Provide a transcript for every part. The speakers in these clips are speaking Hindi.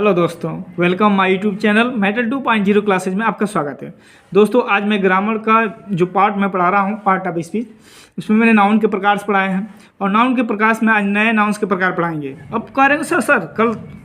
हेलो दोस्तों, welcome my YouTube channel metal 2.0 classes में आपका स्वागत है। दोस्तों, आज मैं ग्रामर का जो पार्ट मैं पढ़ा रहा हूँ, पार्ट ऑफ स्पीच, उसमें मैंने नाउन के प्रकार पढ़ाए हैं और नाउन के प्रकार में आज नए नाउन्स के प्रकार पढ़ाएंगे। अब कह रहे हैं सर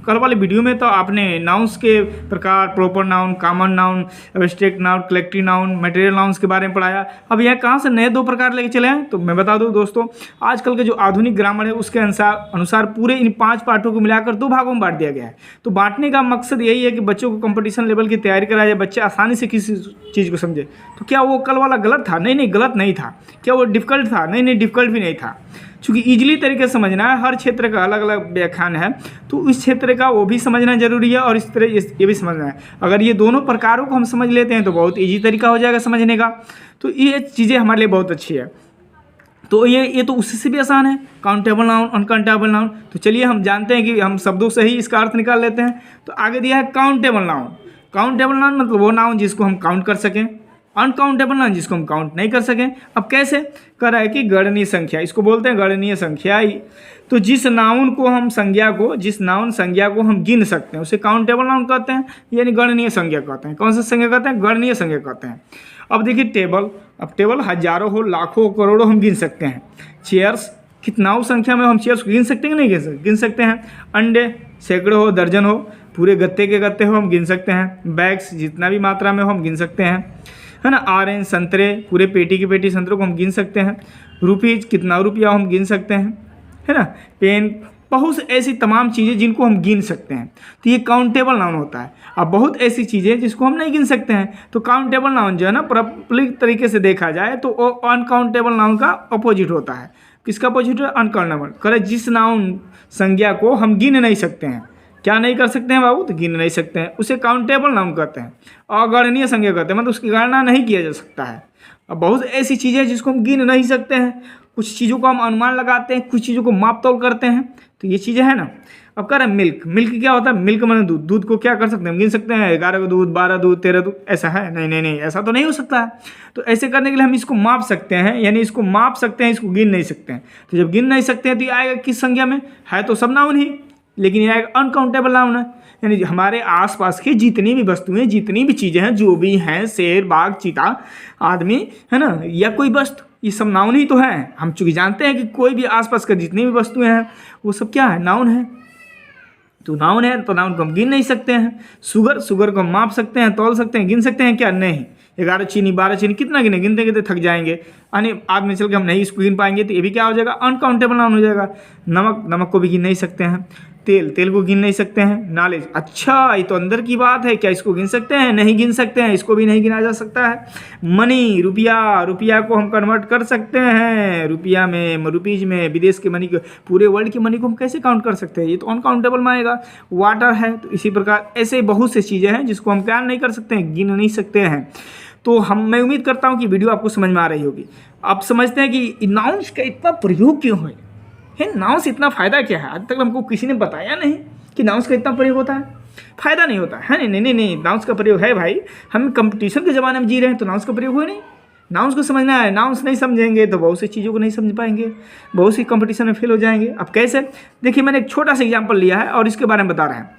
कल वाले वीडियो में तो आपने नाउन्स के प्रकार, proper noun, common noun, abstract noun, collective noun, material nouns के बारे में पढ़ाया। अब यह कहाँ से नए 2 प्रकार लेके चले हैं, तो मैं बता दूं दोस्तों, आजकल के जो आधुनिक ग्रामर है उसके अनुसार पूरे इन 5 पार्टों को मिलाकर 2 भागों में बांट दिया गया है। तो बांटने का मकसद यही है कि बच्चों को कंपटीशन लेवल की तैयारी कराया जाए, बच्चे आसानी से किसी चीज़ को समझे। तो क्या वो कल वाला गलत था? नहीं, गलत नहीं था। क्या वो डिफ़िकल्ट था? नहीं, डिफ़िकल्ट भी नहीं था। क्योंकि ईजिली तरीके से समझना है, हर क्षेत्र का अलग अलग व्याख्यान है, तो उस क्षेत्र का वो भी समझना जरूरी है और इस तरह ये भी समझना है। अगर ये दोनों प्रकारों को हम समझ लेते हैं तो बहुत ईजी तरीका हो जाएगा समझने का। तो ये चीज़ें हमारे लिए बहुत अच्छी है। तो ये तो उससे भी आसान है, काउंटेबल नाउन, अनकाउंटेबल नाउन। तो चलिए हम जानते हैं कि हम शब्दों से ही इसका अर्थ निकाल लेते हैं। तो आगे दिया है काउंटेबल नाउन। काउंटेबल नाउन मतलब वो नाउन जिसको हम काउंट कर सकें, अनकाउंटेबल नाउन जिसको हम काउंट नहीं कर सकें। अब कैसे कर रहा है कि गणनीय संख्या, इसको बोलते हैं गणनीय संख्या। तो जिस नाउन संज्ञा को हम गिन सकते हैं उसे काउंटेबल नाउन कहते हैं, यानी गणनीय संज्ञा कहते हैं। कौन सा संज्ञा कहते हैं? गणनीय संज्ञा कहते हैं। अब देखिए टेबल, अब टेबल हजारों हो, लाखों हो, करोड़ों हम गिन सकते हैं। चेयर्स, कितनाओं संख्या में हम चेयर्स को गिन सकते हैं कि नहीं गिन सकते हैं। अंडे, सैकड़ों हो, दर्जन हो, पूरे गत्ते के गत्ते हो हम गिन सकते हैं। बैग्स, जितना भी मात्रा में हो हम गिन सकते हैं, है ना। ऑरेंज, संतरे, पूरे पेटी की पेटी संतरों को हम गिन सकते हैं। रुपीज, कितना रुपया हम गिन सकते हैं, है ना। पेन, बहुत ऐसी तमाम चीज़ें जिनको हम गिन सकते हैं, तो ये काउंटेबल नाउन होता है। अब बहुत ऐसी चीज़ें जिसको हम नहीं गिन सकते हैं, तो काउंटेबल नाउन जो है ना, प्रॉपर्ली तरीके से देखा जाए तो वो अनकाउंटेबल नाउन का अपोजिट होता है। किसका अपोजिट है? अनकाउंटेबल। करे जिस नाउन संज्ञा को हम गिन नहीं सकते हैं, क्या नहीं कर सकते हैं बाबू? तो गिन नहीं सकते हैं, उसे काउंटेबल नाउन कहते हैं। अगणनीय संज्ञा कहते हैं, मतलब उसकी गणना नहीं किया जा सकता है। अब बहुत ऐसी चीज़ें जिसको हम गिन नहीं सकते हैं, कुछ चीज़ों को हम अनुमान लगाते हैं, कुछ चीज़ों को माप तोल करते हैं, तो ये चीज़ें हैं ना। अब कह रहे हैं मिल्क, मिल्क क्या होता है? मिल्क माने दूध। दूध को क्या कर सकते हैं? हम गिन सकते हैं 11 का दूध, 12 दूध, 13 दूध, ऐसा है? नहीं, ऐसा तो नहीं हो सकता है। तो ऐसे करने के लिए हम इसको माप सकते हैं, यानी इसको माप सकते हैं, इसको गिन नहीं सकते हैं। तो जब गिन नहीं सकते हैं तो ये आएगा किस संज्ञा में? है तो सब नाउन ही, लेकिन ये आएगा अनकाउंटेबल नाउन है। यानी हमारे आसपास की जितनी भी वस्तुएं, जितनी भी चीज़ें हैं, जो भी हैं, शेर, बाघ, चीता, आदमी, है ना, या कोई वस्तु, ये सब नाउन ही तो है। हम चूँकि जानते हैं कि कोई भी आसपास का जितनी भी वस्तुएं हैं वो सब क्या है? नाउन है। तो नाउन है, तो नाउन को हम गिन नहीं सकते हैं। शुगर को हम माप सकते हैं, तौल सकते हैं, गिन सकते हैं क्या? नहीं। 11 चीनी, 12 चीनी, कितना गिने? गिनते थक जाएंगे, यानी आदमी चल के हम नहीं इसको गिन पाएंगे, तो ये भी क्या हो जाएगा? अनकाउंटेबल नाउन हो जाएगा। नमक को भी गिन नहीं सकते हैं। तेल को गिन नहीं सकते हैं। नॉलेज, अच्छा ये तो अंदर की बात है, क्या इसको गिन सकते हैं? नहीं गिन सकते हैं, इसको भी नहीं गिना जा सकता है। मनी, रुपया को हम कन्वर्ट कर सकते हैं रुपया में, रुपीज में। विदेश के मनी को, पूरे वर्ल्ड की मनी को हम कैसे काउंट कर सकते हैं? ये तो अनकाउंटेबल में आएगा। वाटर है, तो इसी प्रकार ऐसे बहुत सी चीज़ें हैं जिसको हम क्या नहीं कर सकते हैं? गिन नहीं सकते हैं। तो मैं उम्मीद करता हूँ कि वीडियो आपको समझ में आ रही होगी। आप समझते हैं कि नाउन्स का इतना प्रयोग क्यों है? नाउन्स इतना फ़ायदा क्या है? आज तक हमको किसी ने बताया नहीं कि नाउन्स का इतना प्रयोग होता है। फ़ायदा नहीं होता है। नहीं, नाउन्स का प्रयोग है भाई। हम कंपटीशन के ज़माने में जी रहे हैं, तो नाउन्स का प्रयोग हुआ नहीं। नाउन्स को समझना है, नाउन्स नहीं समझेंगे तो बहुत सी चीज़ों को नहीं समझ पाएंगे, बहुत सी कंपटीशन में फेल हो जाएंगे। अब कैसे? देखिए, मैंने एक छोटा सा एग्जाम्पल लिया है और इसके बारे में बता रहे हैं।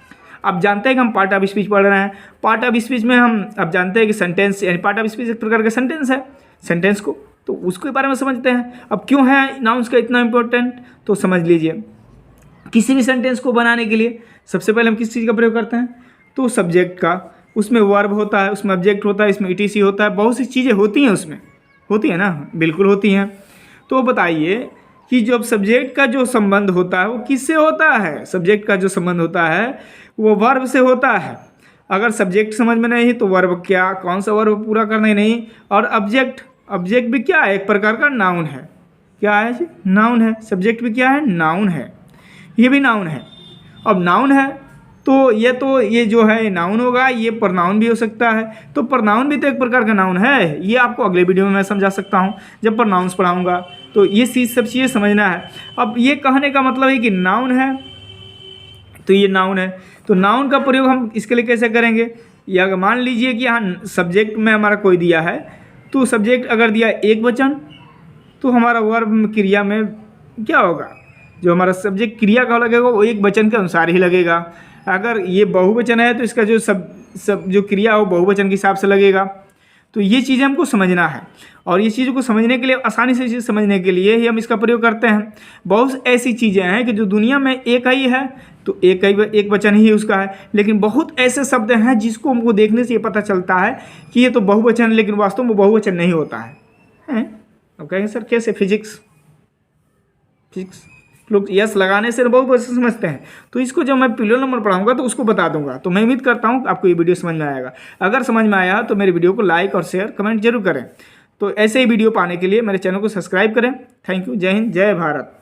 आप जानते हैं कि हम पार्ट ऑफ स्पीच पढ़ रहे हैं। पार्ट ऑफ स्पीच में हम अब जानते हैं कि सेंटेंस, यानी पार्ट ऑफ स्पीच एक प्रकार का सेंटेंस है। सेंटेंस को तो उसके बारे में समझते हैं। अब क्यों है नाउन्स का इतना इम्पोर्टेंट, तो समझ लीजिए। किसी भी सेंटेंस को बनाने के लिए सबसे पहले हम किस चीज़ का प्रयोग करते हैं? तो सब्जेक्ट का। उसमें वर्ब होता है, उसमें ऑब्जेक्ट होता है, इसमें ईटीसी होता है, बहुत सी चीज़ें होती हैं उसमें। होती है ना? बिल्कुल होती हैं। तो बताइए कि जब सब्जेक्ट का जो संबंध होता है वो किससे होता है? सब्जेक्ट का जो संबंध होता है वो वर्ब से होता है। अगर सब्जेक्ट समझ में नहीं तो वर्ब क्या, कौन सा वर्ब पूरा करना ही नहीं। और ऑब्जेक्ट भी क्या है? एक प्रकार का नाउन है। क्या है जी? नाउन है। सब्जेक्ट भी क्या है? नाउन है। ये भी नाउन है। अब नाउन है तो ये जो है नाउन होगा, ये प्रनाउन भी हो सकता है। तो प्रनाउन भी तो एक प्रकार का नाउन है। ये आपको अगले वीडियो में मैं समझा सकता हूँ जब प्रनाउंस पढ़ाऊँगा। तो ये सब चीज़ें समझना है। अब ये कहने का मतलब है कि नाउन है तो ये नाउन है। तो नाउन का प्रयोग हम इसके लिए कैसे करेंगे? या मान लीजिए कि यहाँ सब्जेक्ट में हमारा कोई दिया है, तो सब्जेक्ट अगर दिया एक वचन, तो हमारा वर्ब क्रिया में क्या होगा? जो हमारा सब्जेक्ट क्रिया का लगेगा वो एक वचन के अनुसार ही लगेगा। अगर ये बहुवचन है तो इसका जो सब जो क्रिया हो बहुवचन के हिसाब से लगेगा। तो ये चीज़ें हमको समझना है, और ये चीज़ों को समझने के लिए, आसानी से चीज़ समझने के लिए ही हम इसका प्रयोग करते हैं। बहुत ऐसी चीज़ें हैं कि जो दुनिया में एक ही है तो एक वचन ही उसका है, लेकिन बहुत ऐसे शब्द हैं जिसको हमको देखने से ये पता चलता है कि ये तो बहुवचन है, लेकिन वास्तव में बहुवचन नहीं होता है। अब कहेंगे सर कैसे? फिजिक्स लोग यस लगाने से बहुवचन समझते हैं, तो इसको जब मैं प्लूरल नंबर पढ़ाऊंगा तो उसको बता दूंगा। तो मैं उम्मीद करता हूँ आपको ये वीडियो समझ में आएगा। अगर समझ में आया तो मेरे वीडियो को लाइक और शेयर कमेंट जरूर करें। तो ऐसे ही वीडियो पाने के लिए मेरे चैनल को सब्सक्राइब करें। Thank you. जय हिंद, जय भारत।